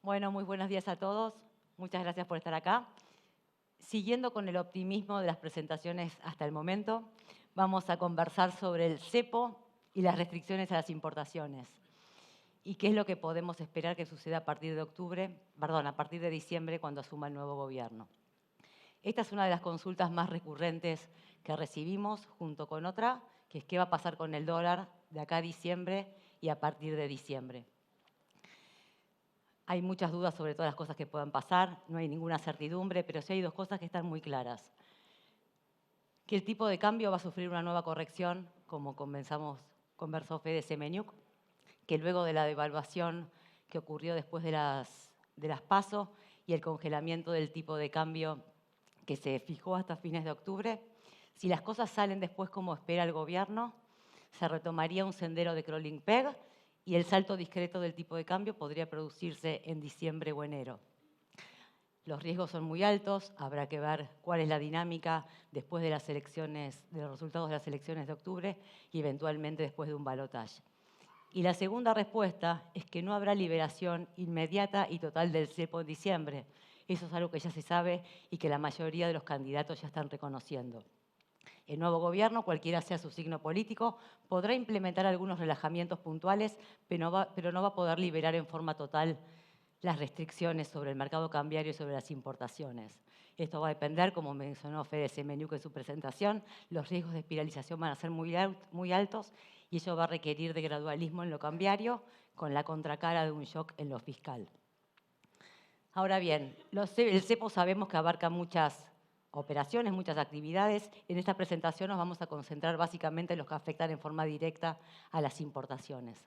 Bueno, muy buenos días a todos. Muchas gracias por estar acá. Siguiendo con el optimismo de las presentaciones hasta el momento, vamos a conversar sobre el cepo y las restricciones a las importaciones. Y qué es lo que podemos esperar que suceda a partir a partir de diciembre, cuando asuma el nuevo gobierno. Esta es una de las consultas más recurrentes que recibimos, junto con otra, que es qué va a pasar con el dólar de acá a diciembre y a partir de diciembre. Hay muchas dudas sobre todas las cosas que puedan pasar, no hay ninguna certidumbre, pero sí hay dos cosas que están muy claras. Que el tipo de cambio va a sufrir una nueva corrección, como conversó Fede Semeniuk, que luego de la devaluación que ocurrió después de las PASO y el congelamiento del tipo de cambio que se fijó hasta fines de octubre, si las cosas salen después como espera el gobierno, se retomaría un sendero de crawling peg y el salto discreto del tipo de cambio podría producirse en diciembre o enero. Los riesgos son muy altos, habrá que ver cuál es la dinámica después de las elecciones, de los resultados de las elecciones de octubre y eventualmente después de un balotaje. Y la segunda respuesta es que no habrá liberación inmediata y total del cepo en diciembre. Eso es algo que ya se sabe y que la mayoría de los candidatos ya están reconociendo. El nuevo gobierno, cualquiera sea su signo político, podrá implementar algunos relajamientos puntuales, pero no va a poder liberar en forma total las restricciones sobre el mercado cambiario y sobre las importaciones. Esto va a depender, como mencionó Fede Semeniuk en su presentación, los riesgos de espiralización van a ser muy altos y eso va a requerir de gradualismo en lo cambiario con la contracara de un shock en lo fiscal. Ahora bien, el cepo sabemos que abarca muchas operaciones, muchas actividades. En esta presentación nos vamos a concentrar básicamente en los que afectan en forma directa a las importaciones.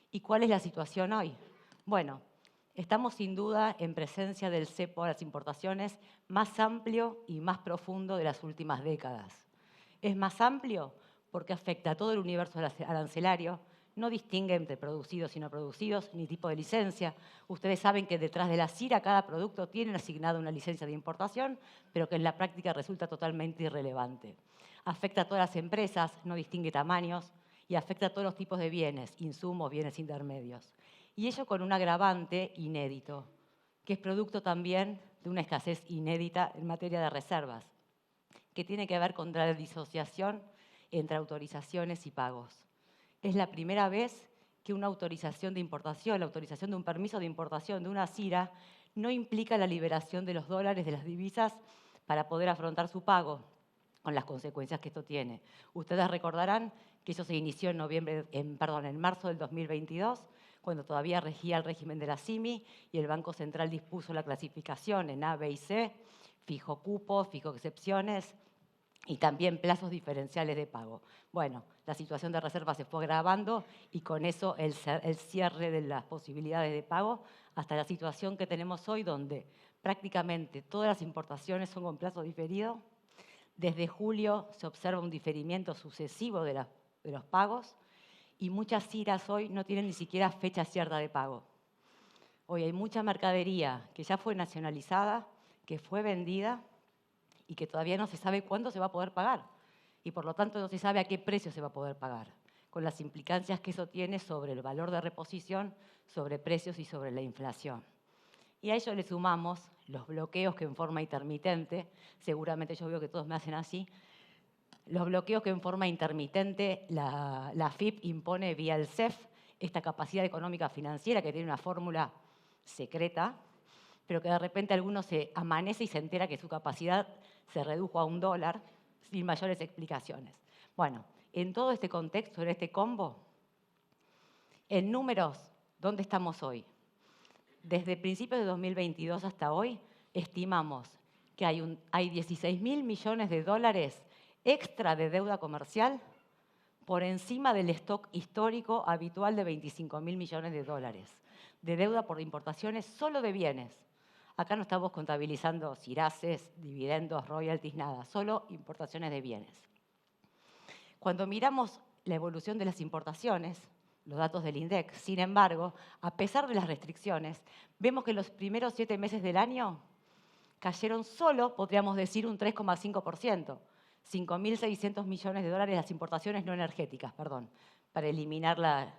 ¿Y cuál es la situación hoy? Bueno, estamos sin duda en presencia del cepo a las importaciones más amplio y más profundo de las últimas décadas. Es más amplio porque afecta a todo el universo arancelario, no distingue entre producidos y no producidos, ni tipo de licencia. Ustedes saben que detrás de la CIRA cada producto tiene asignada una licencia de importación, pero que en la práctica resulta totalmente irrelevante. Afecta a todas las empresas, no distingue tamaños, y afecta a todos los tipos de bienes, insumos, bienes intermedios. Y ello con un agravante inédito, que es producto también de una escasez inédita en materia de reservas, que tiene que ver con la disociación entre autorizaciones y pagos. Es la primera vez que una autorización de importación, la autorización de un permiso de importación de una CIRA, no implica la liberación de los dólares, de las divisas, para poder afrontar su pago, con las consecuencias que esto tiene. Ustedes recordarán que eso se inició en marzo del 2022, cuando todavía regía el régimen de la CIMI y el Banco Central dispuso la clasificación en A, B y C, fijó cupos, fijó excepciones y también plazos diferenciales de pago. Bueno, la situación de reserva se fue agravando y con eso el cierre de las posibilidades de pago hasta la situación que tenemos hoy, donde prácticamente todas las importaciones son con plazo diferido. Desde julio se observa un diferimiento sucesivo de los pagos y muchas CIRAs hoy no tienen ni siquiera fecha cierta de pago. Hoy hay mucha mercadería que ya fue nacionalizada, que fue vendida y que todavía no se sabe cuándo se va a poder pagar. Y por lo tanto no se sabe a qué precio se va a poder pagar, con las implicancias que eso tiene sobre el valor de reposición, sobre precios y sobre la inflación. Y a ello le sumamos los bloqueos que en forma intermitente, seguramente yo veo que todos me hacen así, los bloqueos que en forma intermitente la AFIP impone vía el CEF, esta capacidad económica financiera que tiene una fórmula secreta, pero que de repente alguno se amanece y se entera que su capacidad se redujo a $1 sin mayores explicaciones. Bueno, en todo este contexto, en este combo, en números, ¿dónde estamos hoy? Desde principios de 2022 hasta hoy, estimamos que hay 16.000 millones de dólares extra de deuda comercial por encima del stock histórico habitual de 25.000 millones de dólares de deuda por importaciones solo de bienes. Acá no estamos contabilizando CIRASES, dividendos, royalties, nada, solo importaciones de bienes. Cuando miramos la evolución de las importaciones, los datos del INDEC, sin embargo, a pesar de las restricciones, vemos que los primeros 7 meses del año cayeron solo, podríamos decir, un 3,5%. 5.600 millones de dólares las importaciones no energéticas, perdón, para eliminar la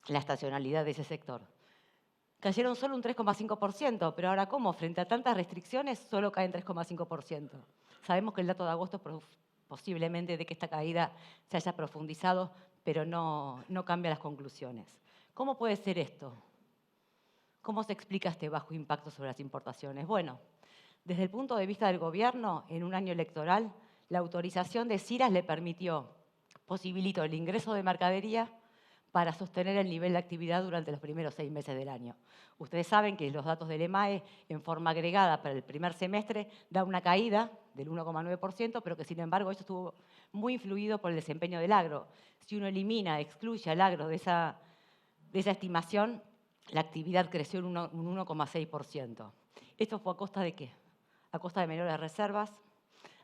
estacionalidad de ese sector. cayeron solo un 3,5%, pero ahora ¿cómo? Frente a tantas restricciones, solo caen 3,5%. Sabemos que el dato de agosto posiblemente de que esta caída se haya profundizado, pero no cambia las conclusiones. ¿Cómo puede ser esto? ¿Cómo se explica este bajo impacto sobre las importaciones? Bueno, desde el punto de vista del gobierno, en un año electoral, la autorización de CIRAS le posibilitó el ingreso de mercadería para sostener el nivel de actividad durante los primeros 6 meses del año. Ustedes saben que los datos del EMAE, en forma agregada para el primer semestre, da una caída del 1,9%, pero que sin embargo eso estuvo muy influido por el desempeño del agro. Si uno excluye al agro de esa estimación, la actividad creció en un 1,6%. ¿Esto fue a costa de qué? A costa de menores reservas,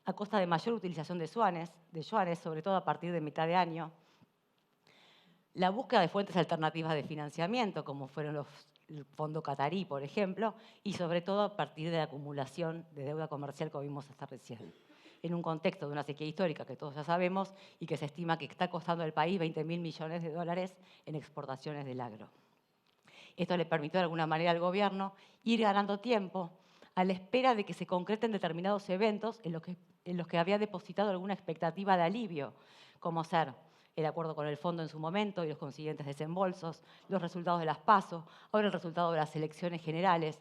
a costa de mayor utilización de yuanes, sobre todo a partir de mitad de año. La búsqueda de fuentes alternativas de financiamiento, como fueron el Fondo Catarí, por ejemplo, y sobre todo a partir de la acumulación de deuda comercial que vimos hasta recién, en un contexto de una sequía histórica que todos ya sabemos y que se estima que está costando al país 20.000 millones de dólares en exportaciones del agro. Esto le permitió de alguna manera al gobierno ir ganando tiempo a la espera de que se concreten determinados eventos en los que había depositado alguna expectativa de alivio, como ser el acuerdo con el fondo en su momento y los consiguientes desembolsos, los resultados de las PASO, ahora el resultado de las elecciones generales.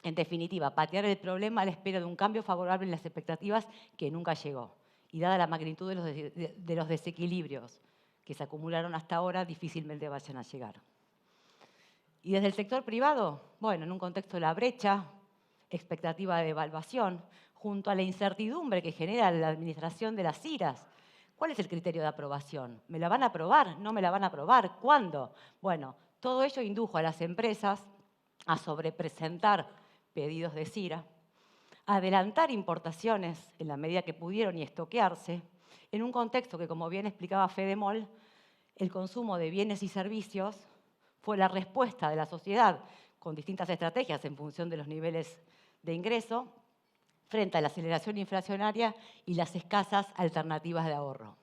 En definitiva, patear el problema a la espera de un cambio favorable en las expectativas que nunca llegó. Y dada la magnitud de los desequilibrios que se acumularon hasta ahora, difícilmente vayan a llegar. Y desde el sector privado, bueno, en un contexto de la brecha, expectativa de devaluación, junto a la incertidumbre que genera la administración de las CIRAS, ¿cuál es el criterio de aprobación? ¿Me la van a aprobar? ¿No me la van a aprobar? ¿Cuándo? Bueno, todo ello indujo a las empresas a sobrepresentar pedidos de CIRA, a adelantar importaciones en la medida que pudieron y estoquearse, en un contexto que, como bien explicaba Fede Moll, el consumo de bienes y servicios fue la respuesta de la sociedad con distintas estrategias en función de los niveles de ingreso frente a la aceleración inflacionaria y las escasas alternativas de ahorro.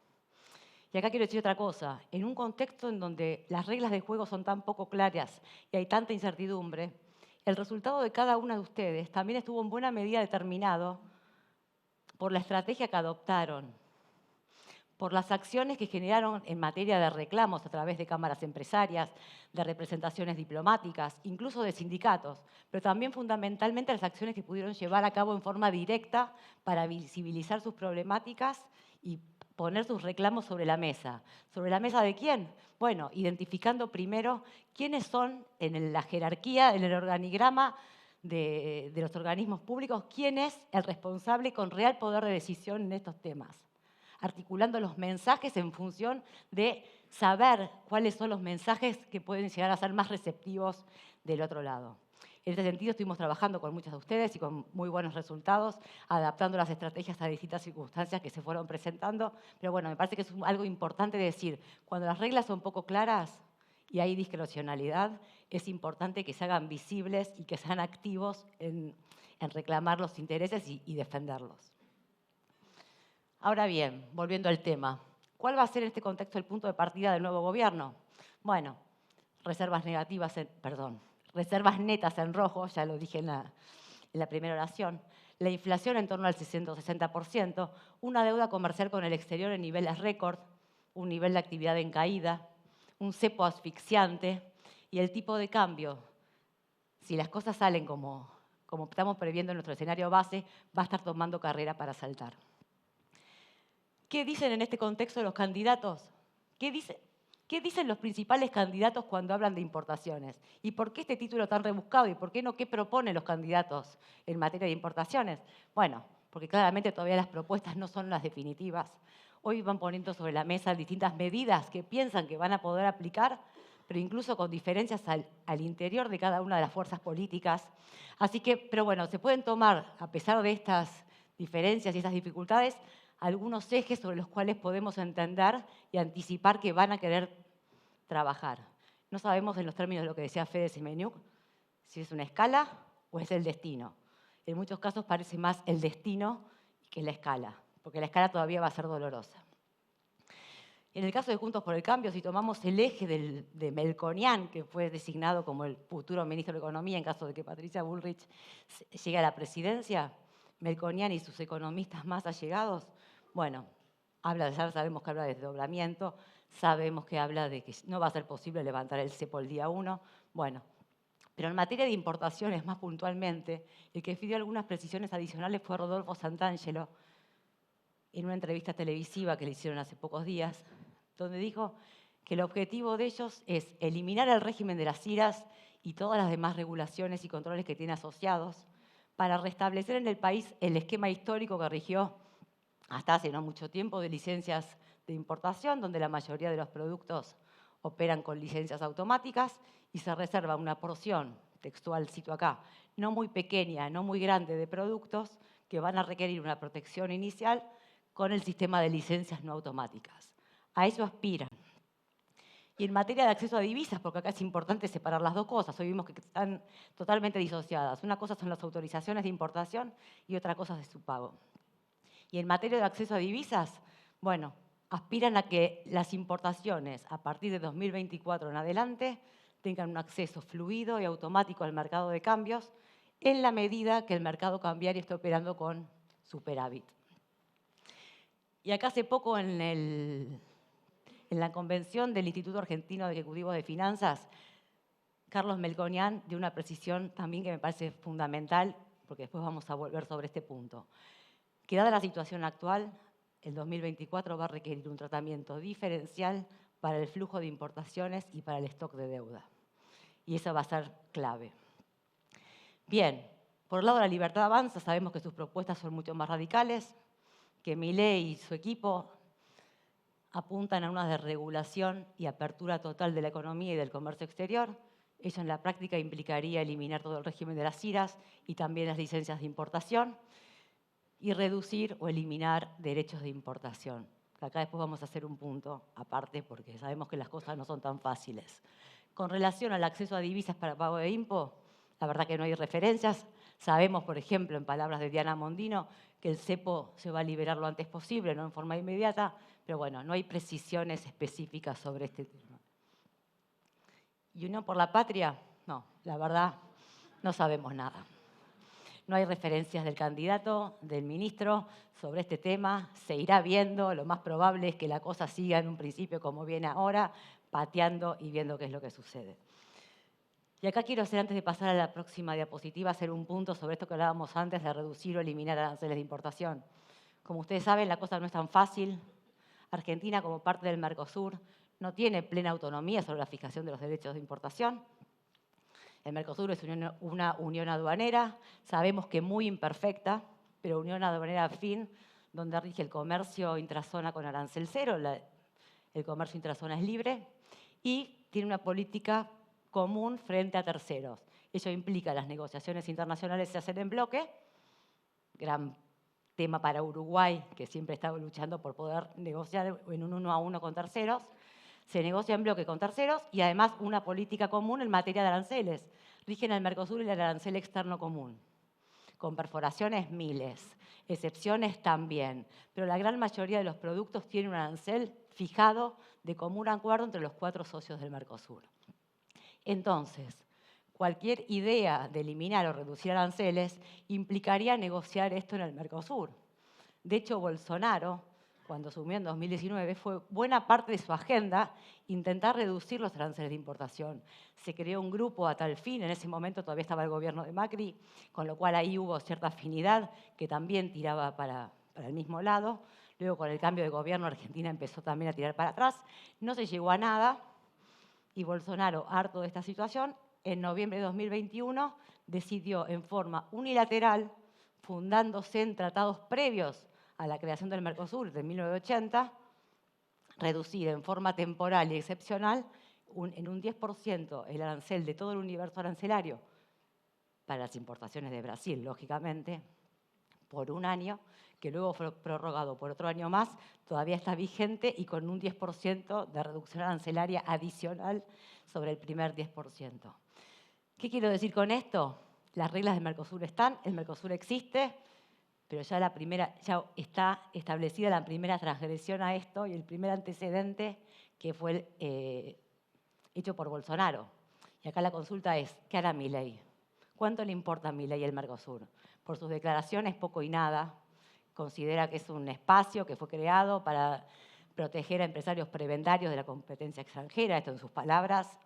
Y acá quiero decir otra cosa. En un contexto en donde las reglas de juego son tan poco claras y hay tanta incertidumbre, el resultado de cada una de ustedes también estuvo en buena medida determinado por la estrategia que adoptaron, por las acciones que generaron en materia de reclamos a través de cámaras empresarias, de representaciones diplomáticas, incluso de sindicatos, pero también fundamentalmente las acciones que pudieron llevar a cabo en forma directa para visibilizar sus problemáticas y poner sus reclamos sobre la mesa. ¿Sobre la mesa de quién? Bueno, identificando primero quiénes son en la jerarquía, en el organigrama de los organismos públicos, quién es el responsable con real poder de decisión en estos temas, articulando los mensajes en función de saber cuáles son los mensajes que pueden llegar a ser más receptivos del otro lado. En este sentido, estuvimos trabajando con muchos de ustedes y con muy buenos resultados, adaptando las estrategias a distintas circunstancias que se fueron presentando. Pero bueno, me parece que es algo importante decir, cuando las reglas son poco claras y hay discrecionalidad, es importante que se hagan visibles y que sean activos en reclamar los intereses y defenderlos. Ahora bien, volviendo al tema, ¿cuál va a ser en este contexto el punto de partida del nuevo gobierno? Bueno, reservas netas en rojo, ya lo dije en la primera oración, la inflación en torno al 160%, una deuda comercial con el exterior en niveles récord, un nivel de actividad en caída, un cepo asfixiante y el tipo de cambio, si las cosas salen como estamos previendo en nuestro escenario base, va a estar tomando carrera para saltar. ¿Qué dicen en este contexto los candidatos? ¿Qué dicen los principales candidatos cuando hablan de importaciones? ¿Y por qué este título tan rebuscado? ¿Y por qué no qué proponen los candidatos en materia de importaciones? Bueno, porque claramente todavía las propuestas no son las definitivas. Hoy van poniendo sobre la mesa distintas medidas que piensan que van a poder aplicar, pero incluso con diferencias al interior de cada una de las fuerzas políticas. Así que, pero bueno, se pueden tomar, a pesar de estas diferencias y estas dificultades, algunos ejes sobre los cuales podemos entender y anticipar que van a querer trabajar. No sabemos en los términos de lo que decía Fede Semeniuk, si es una escala o es el destino. En muchos casos parece más el destino que la escala, porque la escala todavía va a ser dolorosa. En el caso de Juntos por el Cambio, si tomamos el eje de Melconian, que fue designado como el futuro ministro de Economía en caso de que Patricia Bullrich llegue a la presidencia, Melconian y sus economistas más allegados, bueno, ya sabemos que habla de desdoblamiento, sabemos que habla de que no va a ser posible levantar el cepo el día 1, bueno. Pero en materia de importaciones, más puntualmente, el que pidió algunas precisiones adicionales fue Rodolfo Santangelo, en una entrevista televisiva que le hicieron hace pocos días, donde dijo que el objetivo de ellos es eliminar el régimen de las IRAs y todas las demás regulaciones y controles que tiene asociados para restablecer en el país el esquema histórico que rigió hasta hace no mucho tiempo de licencias de importación, donde la mayoría de los productos operan con licencias automáticas y se reserva una porción, textual cito acá, no muy pequeña, no muy grande de productos que van a requerir una protección inicial con el sistema de licencias no automáticas. A eso aspiran. Y en materia de acceso a divisas, porque acá es importante separar las dos cosas, hoy vimos que están totalmente disociadas. Una cosa son las autorizaciones de importación y otra cosa es su pago. Y en materia de acceso a divisas, bueno, aspiran a que las importaciones a partir de 2024 en adelante tengan un acceso fluido y automático al mercado de cambios en la medida que el mercado cambiario esté operando con superávit. Y acá hace poco en la convención del Instituto Argentino de Ejecutivos de Finanzas, Carlos Melconian dio una precisión también que me parece fundamental, porque después vamos a volver sobre este punto. Que dada la situación actual, el 2024 va a requerir un tratamiento diferencial para el flujo de importaciones y para el stock de deuda. Y eso va a ser clave. Bien, por el lado de la Libertad Avanza, sabemos que sus propuestas son mucho más radicales, que Milei y su equipo apuntan a una desregulación y apertura total de la economía y del comercio exterior. Eso en la práctica implicaría eliminar todo el régimen de las IRAs y también las licencias de importación y reducir o eliminar derechos de importación. Acá después vamos a hacer un punto aparte porque sabemos que las cosas no son tan fáciles. Con relación al acceso a divisas para pago de IMPO, la verdad que no hay referencias. Sabemos, por ejemplo, en palabras de Diana Mondino, que el cepo se va a liberar lo antes posible, no en forma inmediata, pero bueno, no hay precisiones específicas sobre este tema. ¿Y Unión por la Patria? No, la verdad, no sabemos nada. No hay referencias del candidato, del ministro sobre este tema. Se irá viendo. Lo más probable es que la cosa siga en un principio como viene ahora, pateando y viendo qué es lo que sucede. Y acá quiero hacer, antes de pasar a la próxima diapositiva, hacer un punto sobre esto que hablábamos antes de reducir o eliminar aranceles de importación. Como ustedes saben, la cosa no es tan fácil. Argentina, como parte del Mercosur, no tiene plena autonomía sobre la fijación de los derechos de importación. El Mercosur es una unión aduanera, sabemos que muy imperfecta, pero unión aduanera fin, donde rige el comercio intrazona con arancel cero, el comercio intrazona es libre, y tiene una política común frente a terceros. Ello implica las negociaciones internacionales se hacen en bloque, gran tema para Uruguay, que siempre está luchando por poder negociar en un 1 a 1 con terceros, se negocia en bloque con terceros y además una política común en materia de aranceles. Rigen el Mercosur y el arancel externo común, con perforaciones miles, excepciones también, pero la gran mayoría de los productos tienen un arancel fijado de común acuerdo entre los 4 socios del Mercosur. Entonces, cualquier idea de eliminar o reducir aranceles implicaría negociar esto en el Mercosur. De hecho, Bolsonaro, cuando asumió en 2019, fue buena parte de su agenda intentar reducir los aranceles de importación. Se creó un grupo a tal fin, en ese momento todavía estaba el gobierno de Macri, con lo cual ahí hubo cierta afinidad que también tiraba para el mismo lado. Luego, con el cambio de gobierno, Argentina empezó también a tirar para atrás. No se llegó a nada y Bolsonaro, harto de esta situación, en noviembre de 2021 decidió en forma unilateral, fundándose en tratados previos a la creación del Mercosur de 1980, reducir en forma temporal y excepcional en un 10% el arancel de todo el universo arancelario para las importaciones de Brasil, lógicamente, por un año, que luego fue prorrogado por otro año más, todavía está vigente y con un 10% de reducción arancelaria adicional sobre el primer 10%. ¿Qué quiero decir con esto? Las reglas del Mercosur están, el Mercosur existe, pero ya está establecida la primera transgresión a esto y el primer antecedente que fue hecho por Bolsonaro. Y acá la consulta es, ¿qué hará Milei? ¿Cuánto le importa a Milei el Mercosur? Por sus declaraciones, poco y nada. Considera que es un espacio que fue creado para proteger a empresarios prebendarios de la competencia extranjera, esto en sus palabras,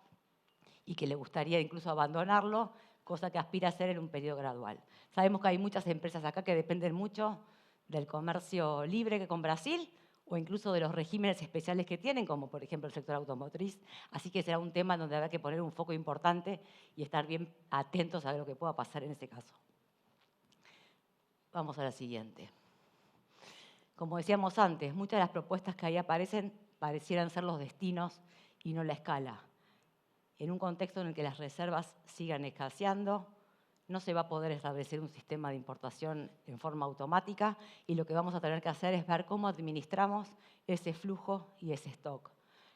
y que le gustaría incluso abandonarlo, cosa que aspira a hacer en un periodo gradual. Sabemos que hay muchas empresas acá que dependen mucho del comercio libre que con Brasil o incluso de los regímenes especiales que tienen, como por ejemplo el sector automotriz. Así que será un tema donde habrá que poner un foco importante y estar bien atentos a lo que pueda pasar en ese caso. Vamos a la siguiente. Como decíamos antes, muchas de las propuestas que ahí aparecen parecieran ser los destinos y no la escala. En un contexto en el que las reservas sigan escaseando, no se va a poder establecer un sistema de importación en forma automática y lo que vamos a tener que hacer es ver cómo administramos ese flujo y ese stock.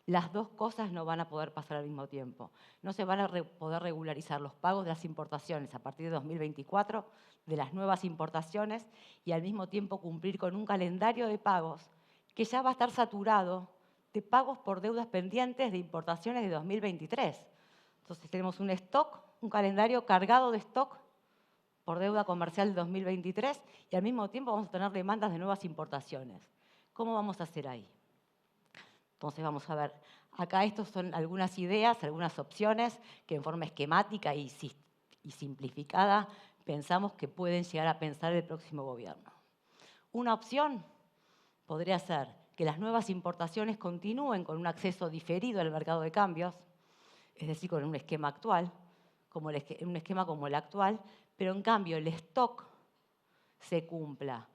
Las dos cosas no van a poder pasar al mismo tiempo. No se van a poder regularizar los pagos de las importaciones a partir de 2024, de las nuevas importaciones, y al mismo tiempo cumplir con un calendario de pagos que ya va a estar saturado de pagos por deudas pendientes de importaciones de 2023. Entonces tenemos un stock, un calendario cargado de stock por deuda comercial de 2023 y al mismo tiempo vamos a tener demandas de nuevas importaciones. ¿Cómo vamos a hacer ahí? Entonces vamos a ver, acá estos son algunas ideas, algunas opciones que en forma esquemática y simplificada pensamos que pueden llegar a pensar el próximo gobierno. Una opción podría ser que las nuevas importaciones continúen con un acceso diferido al mercado de cambios, es decir, con un esquema actual, un esquema como el actual, pero en cambio el stock se cumpla.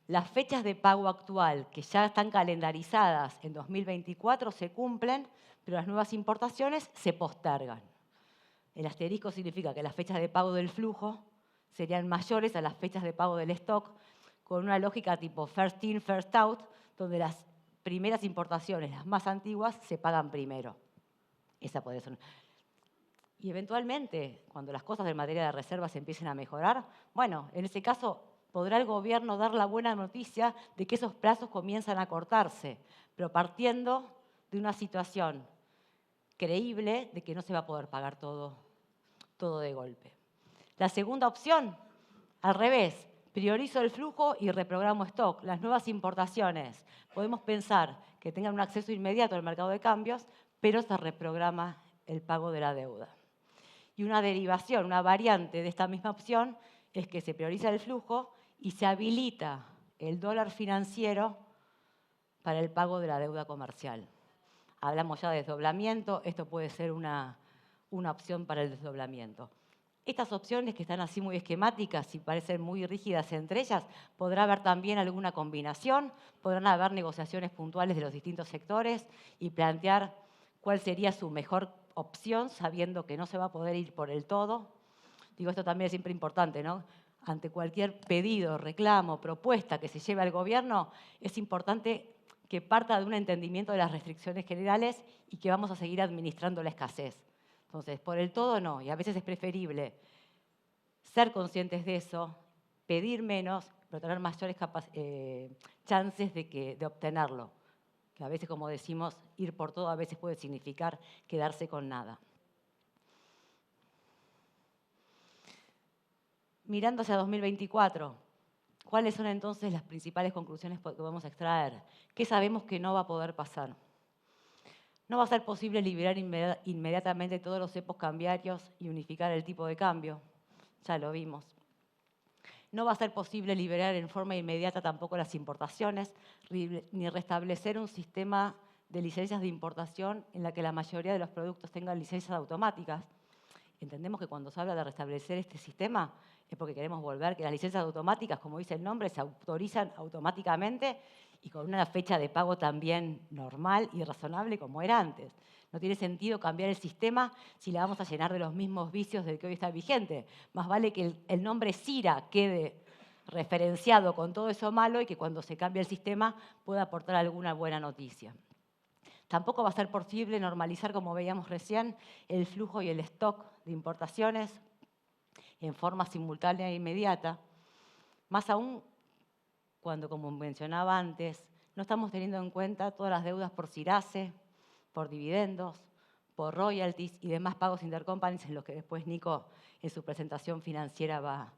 Las fechas de pago actual, que ya están calendarizadas en 2024, se cumplen, pero las nuevas importaciones se postergan. El asterisco significa que las fechas de pago del flujo serían mayores a las fechas de pago del stock, con una lógica tipo first in, first out, donde las primeras importaciones, las más antiguas, se pagan primero. Esa puede ser. Y eventualmente, cuando las cosas en materia de reservas empiecen a mejorar, bueno, en ese caso podrá el gobierno dar la buena noticia de que esos plazos comienzan a cortarse, pero partiendo de una situación creíble de que no se va a poder pagar todo de golpe. La segunda opción, al revés, priorizo el flujo y reprogramo stock. Las nuevas importaciones, podemos pensar que tengan un acceso inmediato al mercado de cambios, pero se reprograma el pago de la deuda. Y una derivación, una variante de esta misma opción es que se prioriza el flujo y se habilita el dólar financiero para el pago de la deuda comercial. Hablamos ya de desdoblamiento, esto puede ser una opción para el desdoblamiento. Estas opciones que están así muy esquemáticas y parecen muy rígidas entre ellas, podrá haber también alguna combinación, podrán haber negociaciones puntuales de los distintos sectores y plantear cuál sería su mejor opción, sabiendo que no se va a poder ir por el todo. Digo, esto también es siempre importante, ¿no? Ante cualquier pedido, reclamo, propuesta que se lleve al gobierno, es importante que parta de un entendimiento de las restricciones generales y que vamos a seguir administrando la escasez. Entonces, por el todo no, y a veces es preferible ser conscientes de eso, pedir menos, pero tener mayores chances de obtenerlo. Que a veces, como decimos, ir por todo a veces puede significar quedarse con nada. Mirando hacia 2024, ¿cuáles son entonces las principales conclusiones que vamos a extraer? ¿Qué sabemos que no va a poder pasar? No va a ser posible liberar inmediatamente todos los cepos cambiarios y unificar el tipo de cambio. Ya lo vimos. No va a ser posible liberar en forma inmediata tampoco las importaciones, ni restablecer un sistema de licencias de importación en la que la mayoría de los productos tengan licencias automáticas. Entendemos que cuando se habla de restablecer este sistema es porque queremos volver que las licencias automáticas, como dice el nombre, se autorizan automáticamente y con una fecha de pago también normal y razonable como era antes. No tiene sentido cambiar el sistema si la vamos a llenar de los mismos vicios del que hoy está vigente. Más vale que el nombre CIRA quede referenciado con todo eso malo y que cuando se cambie el sistema pueda aportar alguna buena noticia. Tampoco va a ser posible normalizar, como veíamos recién, el flujo y el stock de importaciones en forma simultánea e inmediata. Más aún cuando, como mencionaba antes, no estamos teniendo en cuenta todas las deudas por SIRACE, por dividendos, por royalties y demás pagos intercompanies en los que después Nico en su presentación financiera va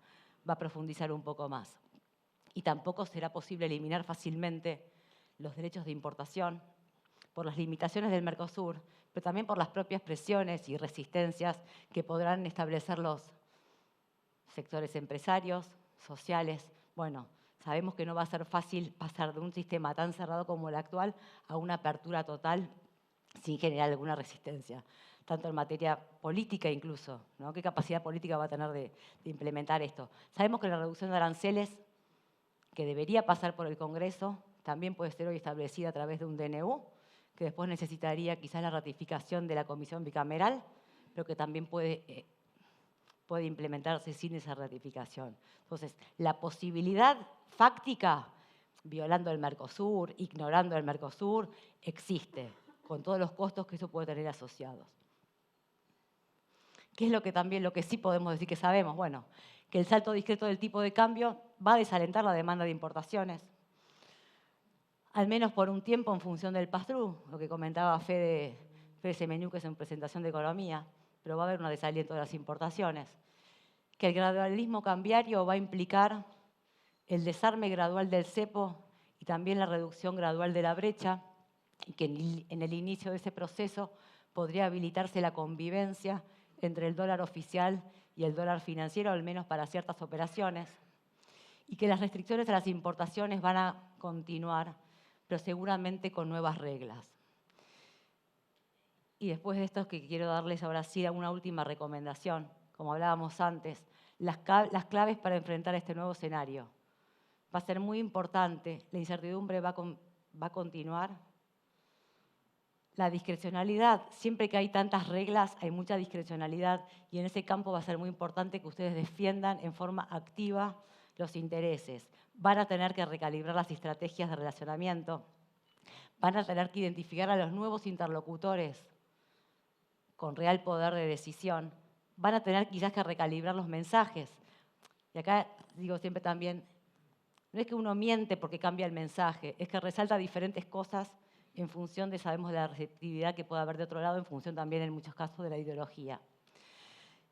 a profundizar un poco más. Y tampoco será posible eliminar fácilmente los derechos de importación por las limitaciones del Mercosur, pero también por las propias presiones y resistencias que podrán establecer los sectores empresarios, sociales. Bueno, sabemos que no va a ser fácil pasar de un sistema tan cerrado como el actual a una apertura total sin generar alguna resistencia, tanto en materia política incluso, ¿no? ¿Qué capacidad política va a tener de implementar esto? Sabemos que la reducción de aranceles, que debería pasar por el Congreso, también puede ser hoy establecida a través de un DNU, que después necesitaría quizás la ratificación de la Comisión Bicameral, pero que también puede implementarse sin esa ratificación. Entonces, la posibilidad fáctica, violando el Mercosur, ignorando el Mercosur, existe, con todos los costos que eso puede tener asociados. ¿Qué es lo que sí podemos decir que sabemos? Bueno, que el salto discreto del tipo de cambio va a desalentar la demanda de importaciones, al menos por un tiempo en función del pass-through, lo que comentaba Fede Semeniuk en presentación de economía, pero va a haber un desaliento de las importaciones. Que el gradualismo cambiario va a implicar el desarme gradual del cepo y también la reducción gradual de la brecha, y que en el inicio de ese proceso podría habilitarse la convivencia entre el dólar oficial y el dólar financiero, al menos para ciertas operaciones, y que las restricciones a las importaciones van a continuar, pero seguramente con nuevas reglas. Y después de esto es que quiero darles ahora sí una última recomendación, como hablábamos antes, las claves para enfrentar este nuevo escenario. Va a ser muy importante, la incertidumbre va a continuar. La discrecionalidad, siempre que hay tantas reglas, hay mucha discrecionalidad y en ese campo va a ser muy importante que ustedes defiendan en forma activa los intereses. Van a tener que recalibrar las estrategias de relacionamiento, van a tener que identificar a los nuevos interlocutores con real poder de decisión, van a tener quizás que recalibrar los mensajes. Y acá digo siempre también, no es que uno miente porque cambia el mensaje, es que resalta diferentes cosas en función de, sabemos, de la receptividad que puede haber de otro lado, en función también en muchos casos de la ideología.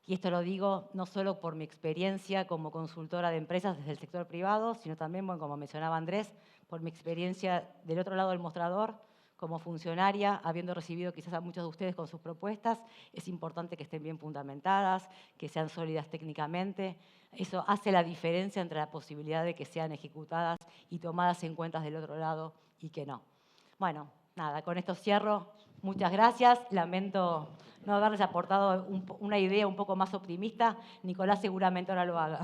Y esto lo digo no solo por mi experiencia como consultora de empresas desde el sector privado, sino también, bueno, como mencionaba Andrés, por mi experiencia del otro lado del mostrador, como funcionaria, habiendo recibido quizás a muchos de ustedes con sus propuestas. Es importante que estén bien fundamentadas, que sean sólidas técnicamente. Eso hace la diferencia entre la posibilidad de que sean ejecutadas y tomadas en cuenta del otro lado y que no. Bueno, nada, con esto cierro. Muchas gracias. Lamento no haberles aportado una idea un poco más optimista. Nicolás seguramente ahora lo haga.